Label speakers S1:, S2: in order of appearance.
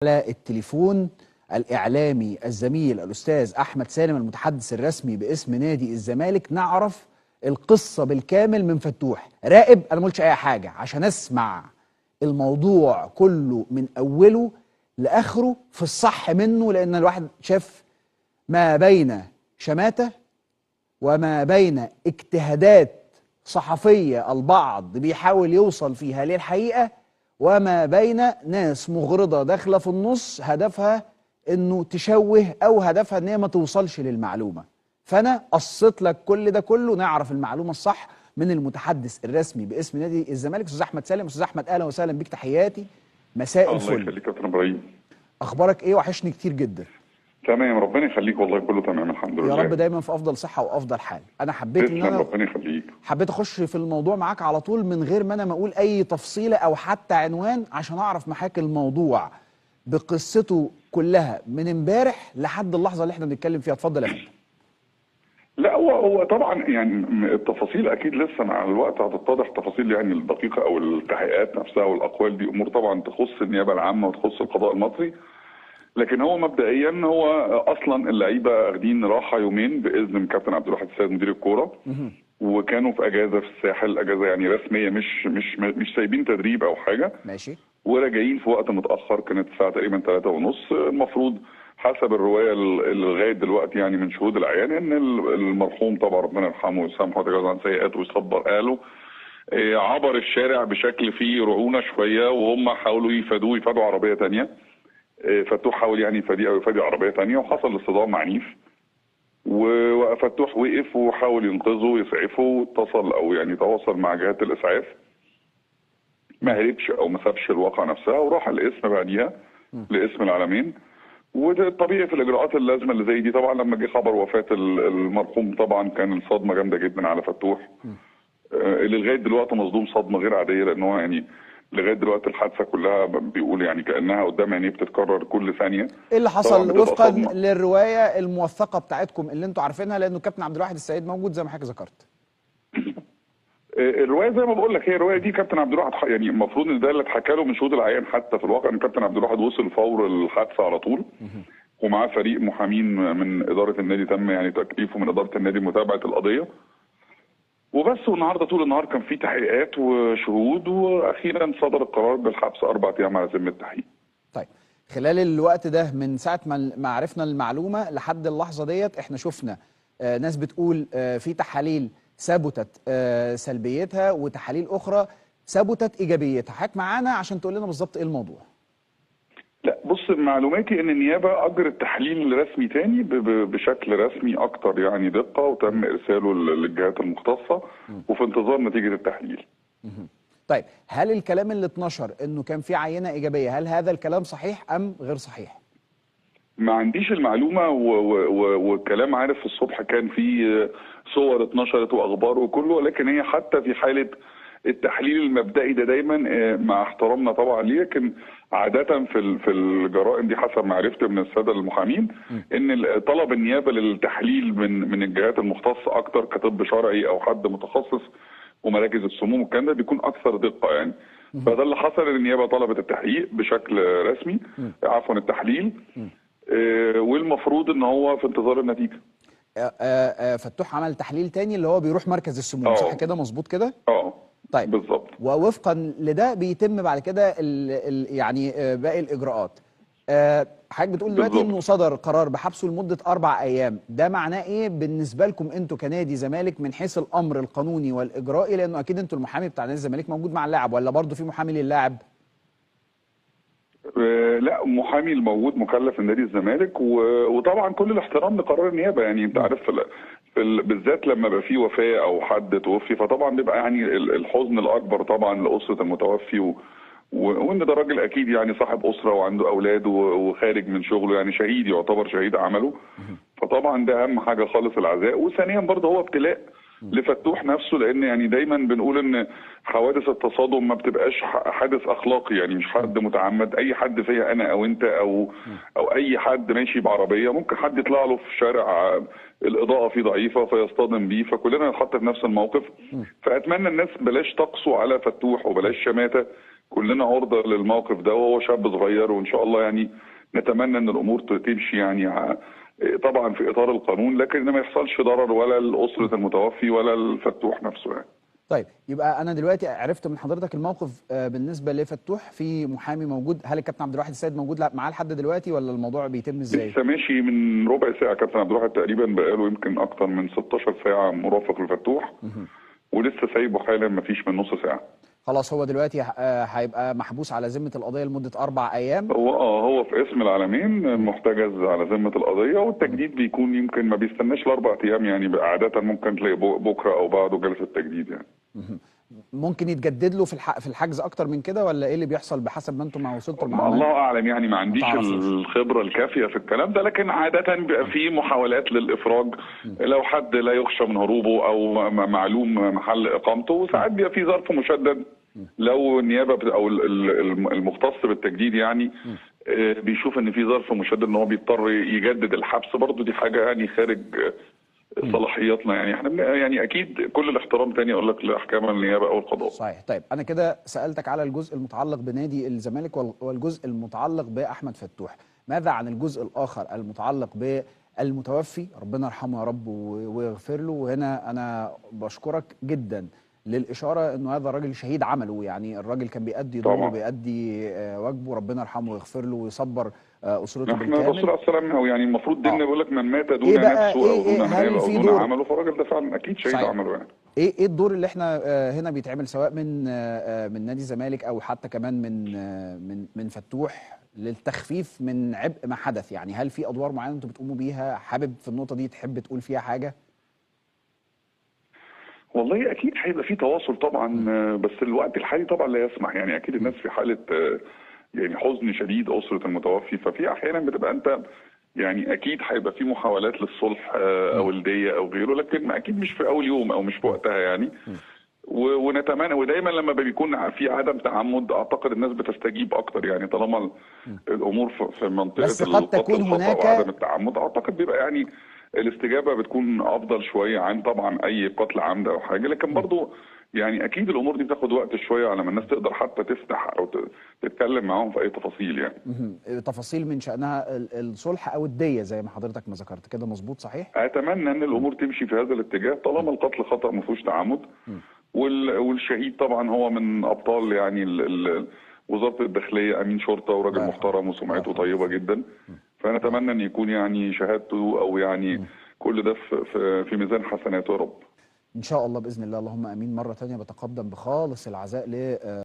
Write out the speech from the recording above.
S1: على التليفون الإعلامي الزميل الأستاذ أحمد سالم المتحدث الرسمي باسم نادي الزمالك. نعرف القصة بالكامل من فتوح. راقب، أنا ما قلتش أي حاجة عشان أسمع الموضوع كله من أوله لآخره في الصح منه، لأن الواحد شاف ما بين شماتة وما بين اجتهادات صحفية البعض بيحاول يوصل فيها للحقيقة، وما بين ناس مغرضة داخلة في النص هدفها انه تشوه او هدفها ان هي ما توصلش للمعلومة. فانا قصيت لك كل ده كله نعرف المعلومة الصح من المتحدث الرسمي باسم نادي الزمالك استاذ احمد سالم. استاذ احمد، اهلا وسهلا بيك، تحياتي، مساء
S2: الله
S1: الفل.
S2: يخليك يا كابتن ابراهيم.
S1: اخبارك ايه؟ وحشني كتير جدا.
S2: تمام، ربنا يخليك، والله كله تمام الحمد لله.
S1: يا رب دايما في افضل صحة وافضل حال. انا حبيت ان
S2: تسلم،
S1: انا
S2: ربنا يخليك.
S1: حبيت اخش في الموضوع معاك على طول من غير ما انا ما اقول اي تفصيله او حتى عنوان، عشان اعرف محاك الموضوع بقصته كلها من امبارح لحد اللحظه اللي احنا بنتكلم فيها. اتفضل يا فندم.
S2: لا، هو طبعا يعني التفاصيل اكيد لسه مع الوقت هتتضح، تفاصيل يعني الدقيقه او التحقيقات نفسها والاقوال دي امور طبعا تخص النيابه العامه وتخص القضاء المصري. لكن هو مبدئيا هو اصلا اللعيبه اخدين راحه يومين باذن من كابتن عبد الواحد السيد مدير الكوره، وكانوا في اجازه في الساحل، اجازه يعني رسميه، مش سايبين تدريب او حاجه.
S1: ماشي.
S2: وراجعين في وقت متاخر، كانت الساعه تقريبا 3:30. المفروض حسب الروايه اللي لغايه دلوقتي يعني من شهود العيان ان المرحوم طبعا ربنا يرحمه ويسامحه ويتجاوز عن سيئاته ويصبر اهله، عبر الشارع بشكل فيه رعونه شويه، وهم حاولوا يفادوا عربيه ثانيه. فتوح حاول يعني يفادي عربيه ثانيه، وحصل اصطدام عنيف، وفتوح وقف وحاول ينقذه ويسعفه، واتصل او يعني تواصل مع جهات الاسعاف، ما هربش او ما سابش الواقعه نفسها وراح القسم بعديها لقسم العالمين. وده طبيعي في الاجراءات اللازمه اللي زي دي. طبعا لما جه خبر وفاه المرحوم طبعا كان الصدمه جامده جدا على فتوح، اللي لغايه دلوقتي مصدوم صدمه غير عاديه، لان هو يعني لغايه دلوقتي الحادثه كلها بيقول يعني كانها قدام عينيه بتتكرر كل ثانيه.
S1: ايه اللي
S2: طبعا
S1: حصل
S2: بتبقى
S1: وفقا
S2: صدمه.
S1: للروايه الموثقه بتاعتكم اللي انتوا عارفينها، لانه كابتن عبد الواحد السيد موجود زي ما حضرتك ذكرت؟
S2: الروايه زي ما بقول لك، هي الروايه دي كابتن عبد الواحد يعني المفروض ان ده اللي اتحكى له من شهود العيان. حتى في الواقع ان كابتن عبد الواحد وصل فور الحادثه على طول، ومعاه فريق محامين من اداره النادي تم يعني تكليفه من اداره النادي متابعه القضيه وبس. والنهارده طول النهار كان في تحقيقات وشهود، واخيرا صدر القرار بالحبس 4 ايام على ذمه التحقيق.
S1: طيب، خلال الوقت ده من ساعة ما عرفنا المعلومة لحد اللحظة ديت احنا شفنا ناس بتقول في تحاليل ثبتت سلبيتها، وتحاليل أخرى ثبتت إيجابيتها. حضرتك معانا عشان تقول لنا بالظبط إيه الموضوع؟
S2: لا بص، معلوماتي ان النيابه اجرت تحليل رسمي تاني بشكل رسمي اكتر يعني دقه، وتم ارساله للجهات المختصه وفي انتظار نتيجه التحليل.
S1: طيب، هل الكلام اللي اتنشر انه كان في عينة إيجابية، هل هذا الكلام صحيح أم غير صحيح؟
S2: ما عنديش المعلومه، والكلام عارف الصبح كان في صور اتنشرت واخبار وكله، ولكن هي حتى في حاله التحليل المبدئي ده دايما مع احترامنا طبعا ليه، لكن عاده في الجرائم دي حسب ما عرفت من الساده المحامين ان طلب النيابه للتحليل من الجهات المختصه اكتر كطب شرعي او حد متخصص ومراكز السموم والكلام ده بيكون اكثر دقه يعني. فده اللي حصل، ان النيابه طلبت التحقيق بشكل رسمي، عفوا التحليل، والمفروض ان هو في انتظار النتيجه.
S1: فتوح عمل تحليل تاني اللي هو بيروح مركز السموم، صح كده؟ مظبوط كده؟ طيب
S2: بالظبط.
S1: ووفقا لده بيتم بعد كده يعني باقي الاجراءات. حضرتك بتقول دلوقتي انه صدر قرار بحبسه لمده 4 ايام، ده معناه ايه بالنسبه لكم انتوا كنادي زمالك من حيث الامر القانوني والاجرائي؟ لانه اكيد انتوا المحامي بتاع نادي الزمالك موجود مع اللاعب، ولا برضه في محامي للاعب؟
S2: لا، محامي الموجود مكلف من نادي الزمالك، وطبعا كل الاحترام لقرار النيابه. يعني انت عارف بالذات لما بقى في وفاه او حد توفي، فطبعا بيبقى يعني الحزن الاكبر طبعا لاسره المتوفي، وان ده راجل اكيد يعني صاحب اسره وعنده اولاد وخارج من شغله، يعني شهيد، يعتبر شهيد عمله. فطبعا ده اهم حاجه خالص العزاء. وثانيا برضه هو ابتلاء لفتوح نفسه، لان يعني دايما بنقول ان حوادث التصادم ما بتبقاش حادث اخلاقي، يعني مش حد متعمد. اي حد فيها انا او انت او اي حد ماشي بعربيه ممكن حد يطلع له في شارع الاضاءه فيه ضعيفه فيصطدم بيه، فكلنا نتحط في نفس الموقف. فاتمنى الناس بلاش تقسو على فتوح وبلاش شماته كلنا عرضة للموقف ده، وهو شاب صغير، وان شاء الله يعني نتمنى ان الامور تمشي يعني طبعا في اطار القانون، لكن ما يحصلش ضرر ولا لاسره المتوفي ولا الفتوح نفسه يعني.
S1: طيب يبقى انا دلوقتي عرفت من حضرتك الموقف بالنسبه لفتوح، في محامي موجود، هل الكابتن عبد الواحد السيد موجود معاه لحد دلوقتي ولا الموضوع بيتم ازاي؟
S2: لسه ماشي من ربع ساعه. كابتن عبد الواحد تقريبا بقاله يمكن اكتر من 16 ساعه مرافق لفتوح، ولسه سايبه حالا ما فيش من نص ساعه.
S1: خلاص هو دلوقتي هيبقى محبوس على ذمه القضيه لمده 4 ايام.
S2: هو في اسم العالمين محتجز على ذمه القضيه، والتجديد بيكون يمكن ما بيستناش الاربع ايام يعني، عاده ممكن تلاقي بكره او بعده جلسه تجديد يعني.
S1: ممكن يتجدد له في الحجز اكتر من كده، ولا ايه اللي بيحصل بحسب ما انتم ما وصلتوا المعلومات؟
S2: الله اعلم يعني، ما عنديش الخبره الكافيه في الكلام ده، لكن عاده بيبقى في محاولات للافراج لو حد لا يخشى من هروبه او معلوم محل اقامته، وساعات بيبقى في ظرف مشدد لو النيابه او المختص بالتجديد يعني بيشوف ان في ظرف مشدد ان هو بيضطر يجدد الحبس، برضه دي حاجه يعني خارج صلاحياتنا يعني. احنا يعني اكيد كل الاحترام تاني اقول لك لاحكام النيابه او القضاء.
S1: صحيح. طيب انا كده سالتك على الجزء المتعلق بنادي الزمالك والجزء المتعلق باحمد فتوح، ماذا عن الجزء الاخر المتعلق بالمتوفي؟ ربنا يرحمه يا رب ويغفر له. وهنا انا بشكرك جدا للاشاره انه هذا الراجل شهيد عمله، يعني الراجل كان بيأدي دوره وبيأدي واجبه، ربنا يرحمه ويغفر له ويصبر اسرته بالكامل.
S2: احنا الرسول عليه السلام هو يعني المفروض ديننا بيقول لك من مات دون نفسه او دون ماله او دون عمله فالراجل ده فعلا اكيد شهيد عمله يعني.
S1: ايه الدور اللي احنا هنا بيتعمل سواء من نادي الزمالك او حتى كمان من فتوح للتخفيف من عبء ما حدث؟ يعني هل في ادوار معينه انتوا بتقوموا بيها؟ حابب في النقطه دي تحب تقول فيها حاجه؟
S2: والله اكيد هيبقى في تواصل طبعا، بس الوقت الحالي طبعا لا يسمح يعني. اكيد الناس في حاله يعني حزن شديد، اسره المتوفي، ففي احيانا بتبقى انت يعني اكيد هيبقى في محاولات للصلح او الديه او غيره، لكن اكيد مش في اول يوم او مش في وقتها يعني. ونتمنى، ودايما لما بيكون في عدم تعمد اعتقد الناس بتستجيب اكتر يعني، طالما الامور في منطقه
S1: بس قد تكون هناك
S2: وعدم التعمد اعتقد بيبقى يعني الاستجابه بتكون افضل شويه عن طبعا اي قتل عمد او حاجه، لكن برضو يعني اكيد الامور دي بتاخد وقت شويه على ما الناس تقدر حتى تفتح او تتكلم معاهم في اي تفاصيل يعني.
S1: تفاصيل من شانها الصلح او الديه زي ما حضرتك ما ذكرت كده، مظبوط صحيح؟
S2: اتمنى ان الامور تمشي في هذا الاتجاه طالما القتل خطا ما فيهوش تعمد، والشهيد طبعا هو من ابطال يعني وزاره الداخليه، امين شرطه وراجل محترم وسمعته طيبه جدا، فنتمنى ان يكون يعني شهادته او يعني كل ده في ميزان حسناته يا رب.
S1: ان شاء الله باذن الله، اللهم امين. مره ثانيه بتقدم بخالص العزاء ل